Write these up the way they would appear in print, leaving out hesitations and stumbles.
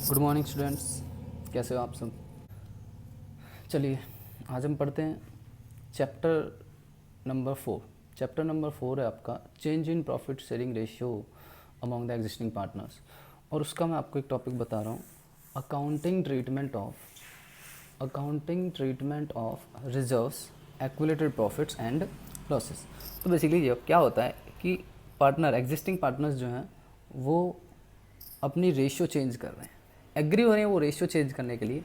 Good morning students, कैसे हो आप सब। चलिए आज हम पढ़ते हैं चैप्टर नंबर 4। चैप्टर नंबर 4 है आपका change in profit sharing ratio among the existing partners. और उसका मैं आपको एक टॉपिक बता रहा हूँ, accounting treatment of reserves, accumulated profits and losses. तो बेसिकली ये क्या होता है कि एग्जिस्टिंग पार्टनर्स जो हैं वो अपनी रेशियो चेंज कर रहे हैं, एग्री हो रहे हैं वो रेशियो चेंज करने के लिए।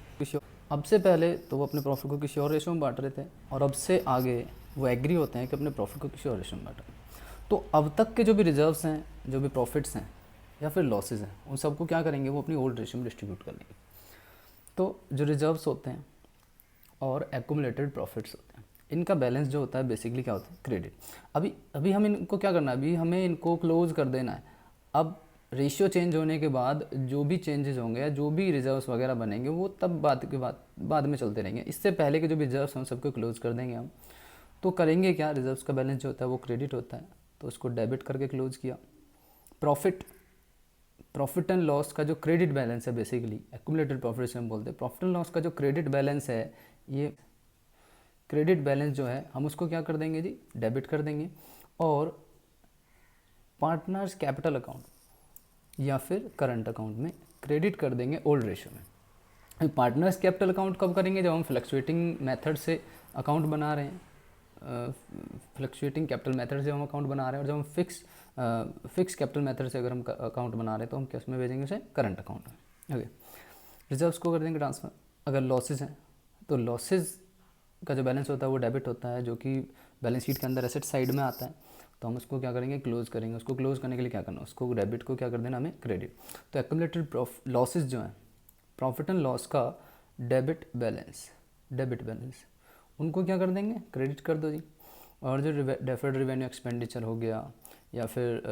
अब से पहले तो वो अपने प्रॉफिट को किसी और रेशियो में बांट रहे थे, और अब से आगे वो एग्री होते हैं कि अपने प्रॉफिट को किसी और रेशियो में बांटें। तो अब तक के जो भी रिजर्व्स हैं, जो भी प्रॉफिट्स हैं या फिर लॉसेस हैं, उन सबको क्या करेंगे, वो अपनी ओल्ड रेशियो में डिस्ट्रीब्यूट कर लेंगे। तो जो रिजर्व्स होते हैं और एक्यूमुलेटेड प्रॉफिट्स होते हैं, इनका बैलेंस जो होता है बेसिकली क्या होता है, क्रेडिट। अभी अभी हम इनको क्या करना है, अभी हमें इनको क्लोज कर देना है। अब रेशियो चेंज होने के बाद जो भी चेंजेस होंगे या जो भी रिजर्व्स वगैरह बनेंगे वो तब बाद में चलते रहेंगे। इससे पहले के जो भी रिजर्व्स हैं सबको क्लोज कर देंगे हम। तो करेंगे क्या, रिजर्व्स का बैलेंस जो होता है वो क्रेडिट होता है, तो उसको डेबिट करके क्लोज किया। प्रॉफिट एंड लॉस का जो क्रेडिट बैलेंस है, बेसिकली एक्यूमुलेटेड प्रॉफिट से हम बोलते हैं, प्रॉफिट एंड लॉस का जो क्रेडिट बैलेंस है, ये क्रेडिट बैलेंस जो है हम उसको क्या कर देंगे जी, डेबिट कर देंगे। और पार्टनर्स कैपिटल अकाउंट या फिर करंट अकाउंट में क्रेडिट कर देंगे ओल्ड रेशियो में। पार्टनर्स कैपिटल अकाउंट कब करेंगे, जब हम फ्लक्चुएटिंग मेथड से अकाउंट बना रहे हैं, फ्लक्चुएटिंग कैपिटल मेथड से हम अकाउंट बना रहे हैं। और जब हम फिक्स कैपिटल मेथड से अगर हम अकाउंट बना रहे हैं तो हम किस में भेजेंगे उसे, करंट अकाउंट में। ओके, रिजर्व्स को कर देंगे ट्रांसफ़र। अगर लॉसेज हैं तो लॉसेज का जो बैलेंस होता है वो डेबिट होता है, जो कि बैलेंस शीट के अंदर एसेट साइड में आता है। तो हम उसको क्या करेंगे, क्लोज करेंगे। उसको क्लोज करने के लिए क्या करना, उसको डेबिट को क्या कर देना, हमें क्रेडिट। तो एक्यूमुलेटेड लॉसेज जो हैं, प्रॉफिट एंड लॉस का डेबिट बैलेंस उनको क्या कर देंगे, क्रेडिट कर दो जी। और जो डेफर्ड रेवेन्यू एक्सपेंडिचर हो गया या फिर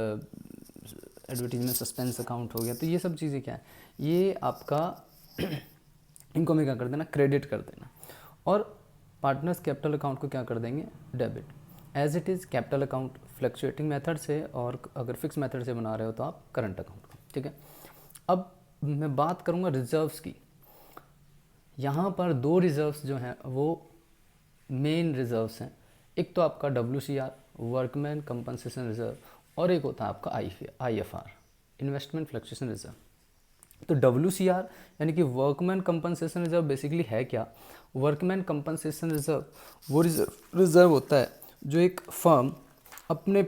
एडवर्टीजमेंट सस्पेंस अकाउंट हो गया, तो ये सब चीज़ें क्या है, ये आपका इनको हमें क्या कर देना, क्रेडिट कर देना। और पार्टनर्स कैपिटल अकाउंट को क्या कर देंगे, debit. As it is capital account fluctuating method से, और अगर फिक्स मेथड से बना रहे हो तो आप करंट अकाउंट का। ठीक है, अब मैं बात करूँगा रिजर्व्स की। यहाँ पर दो रिजर्व्स जो हैं वो मेन रिजर्व्स हैं। एक तो आपका WCR, वर्कमैन कंपनसेशन रिजर्व, और एक होता है आपका IFR, इन्वेस्टमेंट फ्लक्चुएशन रिजर्व। तो WCR यानी कि वर्कमैन कंपनसेशन रिजर्व बेसिकली है क्या, वर्कमैन कंपनसेशन रिजर्व वो रिजर्व होता है जो एक फर्म अपने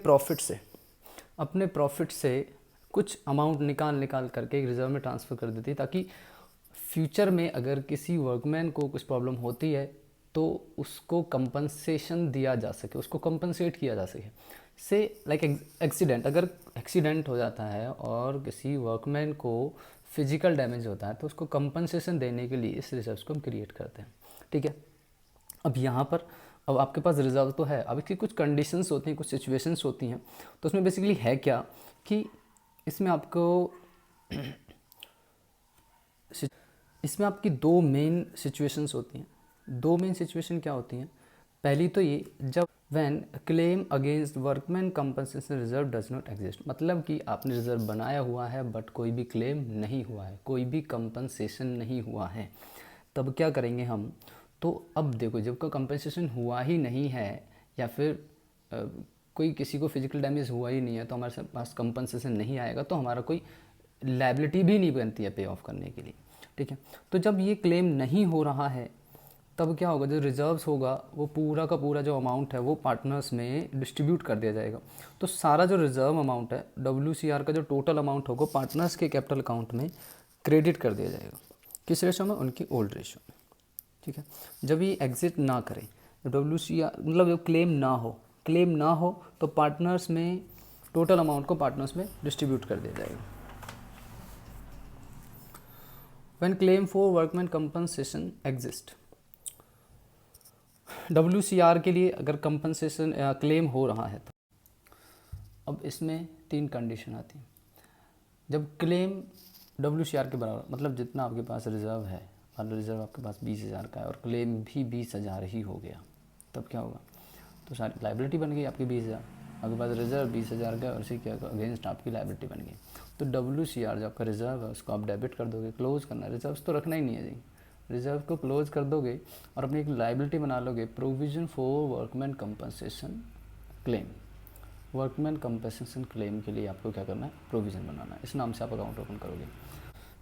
प्रॉफिट से कुछ अमाउंट निकाल करके एक रिजर्व में ट्रांसफ़र कर देती है, ताकि फ्यूचर में अगर किसी वर्कमैन को कुछ प्रॉब्लम होती है तो उसको कंपनसेशन दिया जा सके, उसको कंपनसेट किया जा सके। से लाइक एक्सीडेंट, अगर एक्सीडेंट हो जाता है और किसी वर्कमैन को फिजिकल डैमेज होता है तो उसको कंपनसेशन देने के लिए इस रिजर्व को हम क्रिएट करते हैं। ठीक है, अब यहाँ पर अब आपके पास रिजर्व तो है, अब इसकी कुछ कंडीशंस होती हैं, कुछ सिचुएशंस होती हैं। तो उसमें बेसिकली है क्या कि इसमें आपको इसमें आपकी दो मेन सिचुएशंस होती हैं। दो मेन सिचुएशन क्या होती हैं, पहली तो ये, जब when claim against workman compensation reserve does not exist, मतलब कि आपने रिजर्व बनाया हुआ है बट कोई भी क्लेम नहीं हुआ है, कोई भी कंपनसेशन नहीं हुआ है, तब क्या करेंगे हम। तो अब देखो, जब कोई कंपनसेशन हुआ ही नहीं है या फिर कोई किसी को फिजिकल डैमेज हुआ ही नहीं है तो हमारे पास कंपनसेशन नहीं आएगा, तो हमारा कोई लायबिलिटी भी नहीं बनती है पे ऑफ करने के लिए। ठीक है, तो जब ये क्लेम नहीं हो रहा है तब क्या होगा, जो रिजर्व्स होगा वो पूरा का पूरा जो अमाउंट है वो पार्टनर्स में डिस्ट्रीब्यूट कर दिया जाएगा। तो सारा जो रिजर्व अमाउंट है, WCR का जो टोटल अमाउंट होगा, पार्टनर्स के कैपिटल अकाउंट में क्रेडिट कर दिया जाएगा। किस रेशो में, उनकी ओल्ड रेशो में। ठीक है, जब ये एग्जिट ना करें, WCR मतलब जब क्लेम ना हो तो पार्टनर्स में टोटल अमाउंट को पार्टनर्स में डिस्ट्रीब्यूट कर दिया जाएगा। When claim for workman compensation exist, WCR के लिए अगर कंपनसेशन या क्लेम हो रहा है तो अब इसमें 3 कंडीशन आती हैं। जब क्लेम WCR के बराबर, मतलब जितना आपके पास रिजर्व है, मान लो रिजर्व आपके पास 20,000 का है और क्लेम भी 20,000 ही हो गया, तब क्या होगा, तो सारी लाइबिलिटी बन गई आपकी 20,000। आपके पास रिजर्व 20,000 का और उसी के अगेंस्ट आपकी लाइबिलिटी बन गई। तो WCR जो आपका रिजर्व है उसको आप डेबिट कर दोगे, क्लोज करना है, रिजर्व्स तो रखना ही नहीं है जी, रिजर्व को क्लोज कर दोगे और अपनी एक लाइबिलिटी बना लोगे, provision for workman compensation claim. Workman compensation claim के लिए आपको क्या करना है, प्रोविज़न बनाना है, इस नाम से आप अकाउंट ओपन करोगे।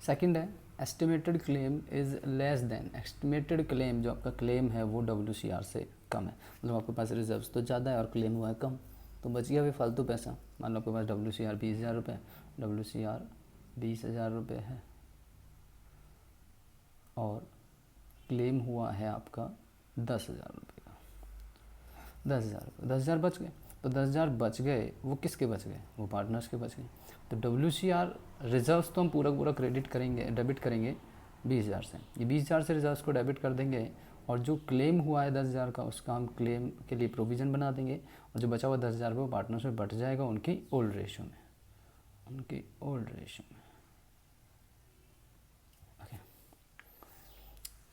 सेकंड है estimated claim is less than, estimated claim जो आपका क्लेम है वो WCR से कम है, मतलब आपके पास रिजर्व्स तो ज़्यादा है और क्लेम हुआ है कम, तो बच गया भी फालतू पैसा। मान लो आपके पास WCR 20,000 रुपये, WCR 20,000 रुपये है और क्लेम हुआ है आपका 10,000 रुपये का, 10,000 रुपये, 10,000 बच गए। तो 10,000 बच गए, वो किसके बच गए, वो पार्टनर्स के बच गए। तो WCR रिजर्व्स तो हम पूरा पूरा क्रेडिट करेंगे, डेबिट करेंगे 20,000 से, ये 20,000 से रिजर्व्स को डेबिट कर देंगे और जो क्लेम हुआ है 10,000 का उसका हम क्लेम के लिए प्रोविज़न बना देंगे और जो बचा हुआ 10,000 वो पार्टनर्स में बट जाएगा उनकी ओल्ड रेशियो में, उनकी ओल्ड रेशियो में। ओके,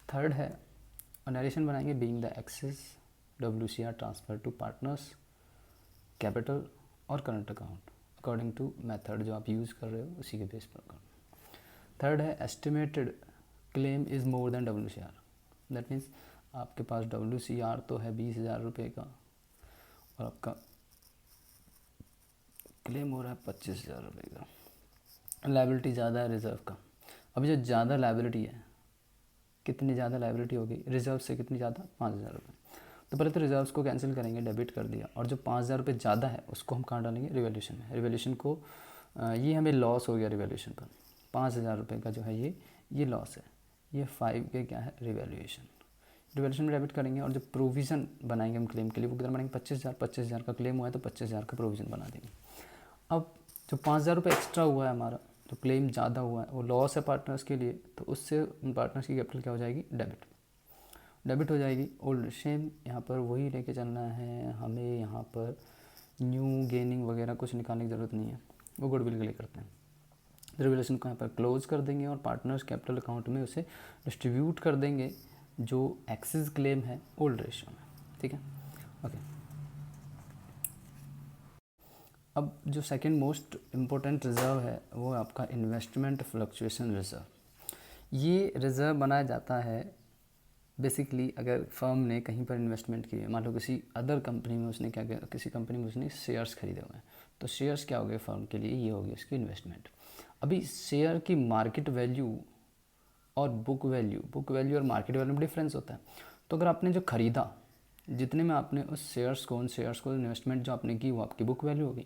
थर्ड है नरेशन बनाएंगे being the excess WCR transfer to partners capital और current account according to method जो आप यूज़ कर रहे हो उसी के बेस पर। थर्ड है estimated claim is more than WCR, that means आपके पास WCR तो है 20,000 रुपये का और आपका क्लेम हो रहा है 25,000 रुपये का, लाइबिलिटी ज़्यादा है रिजर्व का। अभी जो ज़्यादा लाइबिलिटी है, कितनी ज़्यादा लाइबिलिटी होगी रिजर्व से, कितनी ज़्यादा, 5,000 रुपये। तो पहले तो रिजर्व्स को कैंसिल करेंगे, डेबिट कर दिया, और जो 5,000 रुपये ज़्यादा है उसको हम कहाँ डालेंगे, रिवैल्यूएशन में। रिवैल्यूएशन को ये हमें लॉस हो गया रिवैल्यूएशन पर, 5,000 रुपये का जो है ये लॉस है, ये 5 के क्या है रिवैल्यूएशन, रिवैल्यूएशन में डेबिट करेंगे। और जो प्रोविज़न बनाएंगे हम क्लेम के लिए वो कितना बनाएंगे, 25,000 का क्लेम हुआ है तो 25,000 का प्रोविज़न बना देंगे। अब जो 5,000 रुपये एक्स्ट्रा हुआ है हमारा, जो क्लेम ज़्यादा हुआ है वो लॉस है पार्टनर्स के लिए, तो उससे उन पार्टनर्स की कैपिटल क्या हो जाएगी, डेबिट हो जाएगी। ओल्ड सेम यहाँ पर वही लेके चलना है हमें, यहाँ पर न्यू गेनिंग वगैरह कुछ निकालने की ज़रूरत नहीं है, वो गुडविल के लिए करते हैं। रिवैल्यूएशन को यहाँ पर क्लोज कर देंगे और पार्टनर्स कैपिटल अकाउंट में उसे डिस्ट्रीब्यूट कर देंगे जो एक्सेस क्लेम है ओल्ड रेशियो में, ठीक है। ओके, अब जो सेकंड मोस्ट इम्पोर्टेंट रिज़र्व है वो है आपका इन्वेस्टमेंट फ्लक्चुएशन रिज़र्व। ये रिज़र्व बनाया जाता है बेसिकली अगर फर्म ने कहीं पर इन्वेस्टमेंट की है, मान लो किसी अदर कंपनी में उसने क्या किया, किसी कंपनी में उसने शेयर्स खरीदे हुए हैं, तो शेयर्स क्या हो गए फर्म के लिए, ये हो गई उसकी इन्वेस्टमेंट। अभी शेयर की मार्केट वैल्यू और बुक वैल्यू और मार्केट वैल्यू में डिफरेंस होता है। तो अगर आपने जो ख़रीदा, जितने में आपने उन शेयर्स को इन्वेस्टमेंट जो आपने की वो आपकी बुक वैल्यू होगी।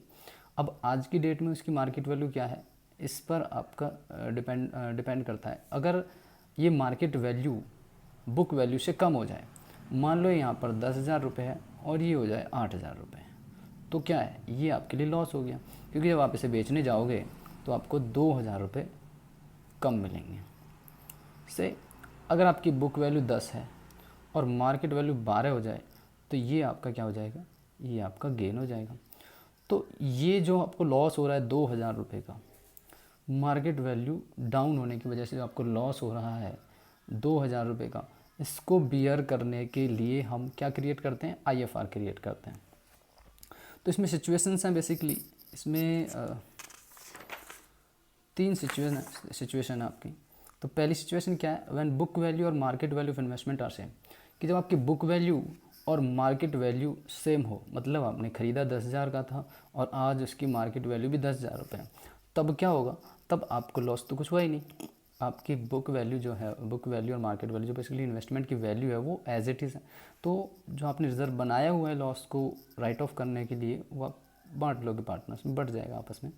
अब आज की डेट में उसकी मार्केट वैल्यू क्या है, इस पर आपका डिपेंड करता है। अगर ये मार्केट वैल्यू बुक वैल्यू से कम हो जाए, मान लो यहाँ पर 10,000 रुपये है और ये हो जाए 8,000 रुपये, तो क्या है, ये आपके लिए लॉस हो गया, क्योंकि जब आप इसे बेचने जाओगे तो आपको 2,000 रुपये कम मिलेंगे। से अगर आपकी बुक वैल्यू 10 है और मार्केट वैल्यू 12 हो जाए तो ये आपका क्या हो जाएगा, ये आपका गेन हो जाएगा। तो ये जो आपको लॉस हो रहा है 2,000 रुपये का, मार्केट वैल्यू डाउन होने की वजह से जो आपको लॉस हो रहा है 2,000 रुपये का, इसको बियर करने के लिए हम क्या क्रिएट करते हैं, IFR क्रिएट करते हैं। तो इसमें सिचुएशंस हैं बेसिकली, इसमें 3 सिचुएशन है आपकी। तो पहली सिचुएशन क्या है, व्हेन बुक वैल्यू और market value of investment are same, कि जब आपकी बुक वैल्यू और मार्केट वैल्यू सेम हो, मतलब आपने ख़रीदा 10,000 का था और आज उसकी मार्केट वैल्यू भी 10,000 रुपये है, तब क्या होगा, तब आपको लॉस तो कुछ हुआ ही नहीं। आपकी बुक वैल्यू जो है, बुक वैल्यू और मार्केट वैल्यू जो बेसिकली इन्वेस्टमेंट की वैल्यू है वो एज इट इज़ है। तो जो आपने रिजर्व बनाया हुआ है लॉस को राइट ऑफ करने के लिए, वो आप बांट लोगे, पार्टनर्स में बढ़ जाएगा आपस में।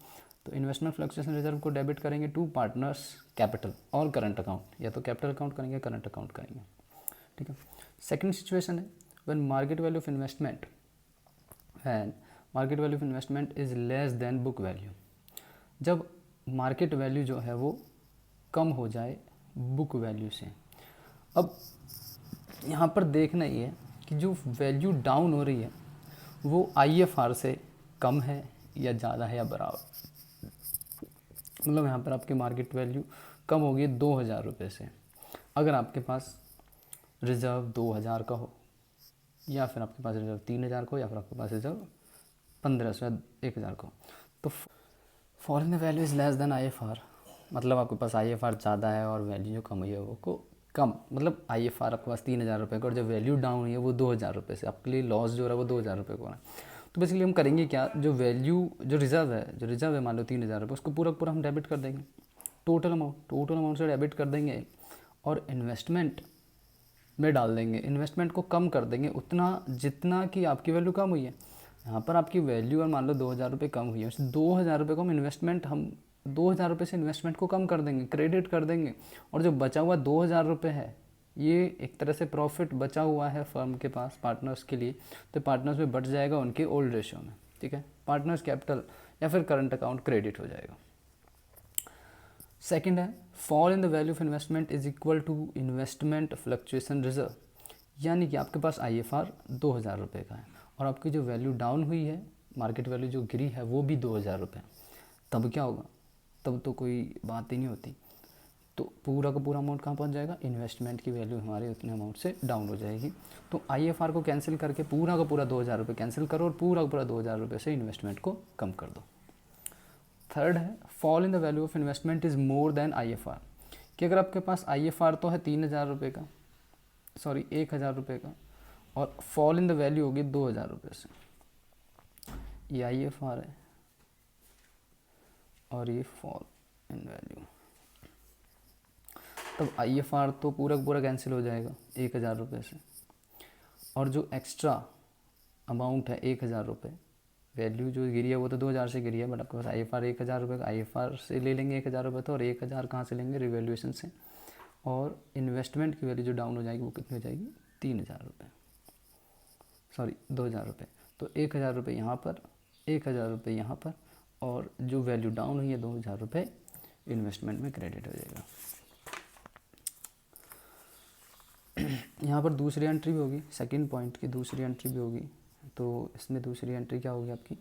तो इन्वेस्टमेंट फ्लक्चुएशन रिजर्व को डेबिट करेंगे टू पार्टनर्स कैपिटल और करंट अकाउंट, या तो कैपिटल अकाउंट करेंगे करंट अकाउंट करेंगे, ठीक है। सेकंड सिचुएशन है when market value of investment is less than book value, जब मार्केट वैल्यू जो है वो कम हो जाए बुक वैल्यू से। अब यहाँ पर देखना ये है कि जो वैल्यू डाउन हो रही है वो IFR से कम है या ज़्यादा है या बराबर, मतलब यहाँ पर आपकी मार्केट वैल्यू कम होगी 2,000 रुपये से। अगर आपके पास रिज़र्व 2,000 का हो, या फिर आपके पास रिज़र्व 3,000 का हो, या फिर आपके पास रिज़र्व 1500 या 1000 को। तो foreign value is less than IFR, मतलब आपके पास IFR ज़्यादा है और वैल्यू जो कम हुई है वो को कम, मतलब IFR आपके पास 3000 रुपये का और जो वैल्यू डाउन हुई है वो 2000 रुपये से, आपके लिए लॉस जो रहा है वो 2000 रुपये को रहा है। तो बेसिकली हम करेंगे क्या, जो वैल्यू जो रिज़र्व है मान लो 3000 रुपये, उसको पूरा पूरा हम डेबिट कर देंगे, टोटल अमाउंट से डेबिट कर देंगे और इन्वेस्टमेंट में डाल देंगे, इन्वेस्टमेंट को कम कर देंगे उतना जितना कि आपकी वैल्यू कम हुई है। यहाँ पर आपकी वैल्यू और मान लो 2000 रुपये कम हुई है, उस 2000 रुपये को हम 2000 रुपये से इन्वेस्टमेंट को कम कर देंगे, क्रेडिट कर देंगे, और जो बचा हुआ 2000 रुपये है ये एक तरह से प्रॉफिट बचा हुआ है फर्म के पास पार्टनर्स के लिए, तो पार्टनर्स में बढ़ जाएगा उनके ओल्ड रेशियो में, ठीक है, पार्टनर्स कैपिटल या फिर करंट अकाउंट क्रेडिट हो जाएगा। सेकंड है fall in the value of investment is equal to investment fluctuation reserve, यानी कि आपके पास IFR 2000 रुपये का है और आपकी जो वैल्यू डाउन हुई है, मार्केट वैल्यू जो गिरी है वो भी 2000 रुपये, तब क्या होगा, तब तो कोई बात ही नहीं होती, तो पूरा का पूरा अमाउंट कहाँ पहुँच जाएगा, इन्वेस्टमेंट की वैल्यू हमारे उतने अमाउंट से डाउन हो जाएगी। तो IFR को कैंसिल करके पूरा का पूरा 2000 रुपये कैंसिल करो और पूरा का पूरा 2000 रुपये से इन्वेस्टमेंट को कम कर दो। थर्ड है fall in the value of investment is more than IFR, कि अगर आपके पास IFR तो है 3000 रुपये का, सॉरी 1000 रुपये का, और फॉल इन द वैल्यू होगी 2000 रुपये से, ये IFR है और ये फॉल इन वैल्यू, तब IFR तो पूरा का पूरा कैंसिल हो जाएगा 1000 रुपये से, और जो एक्स्ट्रा अमाउंट है 1000 रुपये, वैल्यू जो गिरी है वो तो 2000 से गिरी है, बट आपके पास IFR 1000 रुपये का, IFR से ले लेंगे 1000 रुपये तो, और 1000 कहाँ से लेंगे, रिवैल्यूएशन से, और इन्वेस्टमेंट की वैल्यू जो डाउन हो जाएगी वो कितनी हो जाएगी, 3000 रुपये, सॉरी 2000 रुपये, तो 1000 रुपये यहाँ पर, 1000 रुपये यहाँ पर, और जो वैल्यू डाउन हुई है 2000 रुपये इन्वेस्टमेंट में क्रेडिट हो जाएगा। यहाँ पर दूसरी एंट्री भी होगी, सेकंड पॉइंट की दूसरी एंट्री भी होगी, तो इसमें दूसरी एंट्री क्या होगी आपकी,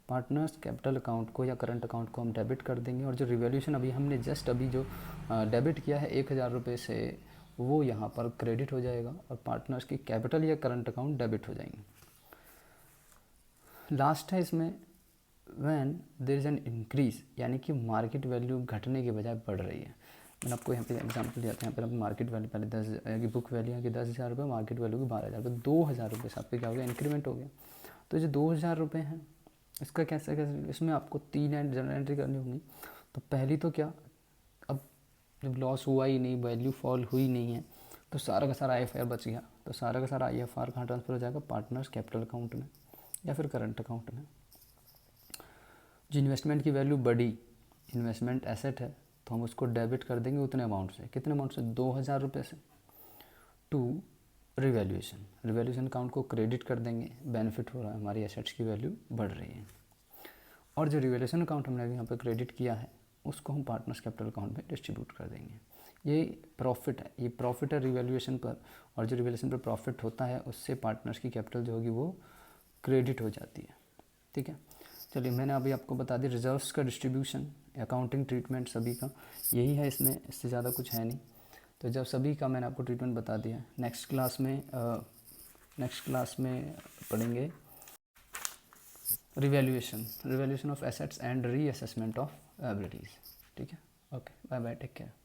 पार्टनर्स कैपिटल अकाउंट को या करंट अकाउंट को हम डेबिट कर देंगे, और जो रिवैल्यूएशन अभी हमने जस्ट अभी जो डेबिट किया है 1000 रुपये से, वो यहाँ पर क्रेडिट हो जाएगा और पार्टनर्स की कैपिटल या करंट अकाउंट डेबिट हो जाएंगे। लास्ट है इसमें when there is an increase, यानी कि मार्केट वैल्यू घटने के बजाय बढ़ रही है। मैंने आपको यहाँ पे एग्जांपल दिया था, यहाँ पर आपकी मार्केट वैल्यू पहले 10 की बुक वैल्यू है कि 10,000 रुपये, मार्केट वैल्यू की 12,000 रुपये, 2000 रुपये से आपके क्या हो गया, इंक्रीमेंट हो गया। तो जो 2000 रुपये हैं इसका कैसे इसमें आपको 3 जनरल एंट्री करनी होगी। तो पहली तो क्या, अब जब लॉस हुआ ही नहीं, वैल्यू फॉल हुई नहीं है, तो सारा का सारा IFR बच गया, तो सारा का सारा IFR कहाँ ट्रांसफ़र हो जाएगा, पार्टनर्स कैपिटल अकाउंट में या फिर करंट अकाउंट में। जो इन्वेस्टमेंट की वैल्यू बढ़ी, इन्वेस्टमेंट एसेट है, तो हम उसको डेबिट कर देंगे उतने अमाउंट से, कितने अमाउंट से, 2000 रुपये से, टू रिवैल्यूएशन अकाउंट को क्रेडिट कर देंगे, बेनिफिट हो रहा है, हमारी एसेट्स की वैल्यू बढ़ रही है। और जो रिवैल्यूएशन अकाउंट हमने अभी यहाँ पर क्रेडिट किया है उसको हम पार्टनर्स कैपिटल अकाउंट में डिस्ट्रीब्यूट कर देंगे। ये प्रॉफिट है, ये प्रॉफिट है रिवैल्यूएशन पर, और जो रिवैल्यूएशन पर प्रॉफिट होता है उससे पार्टनर्स की कैपिटल जो होगी वो क्रेडिट हो जाती है, ठीक है। चलिए मैंने अभी आपको बता दिया रिजर्व्स का डिस्ट्रीब्यूशन, अकाउंटिंग ट्रीटमेंट सभी का यही है, इसमें इससे ज़्यादा कुछ है नहीं। तो जब सभी का मैंने आपको ट्रीटमेंट बता दिया, नेक्स्ट क्लास में पढ़ेंगे revaluation of assets and reassessment of abilities, ठीक है। Okay, bye bye, take care.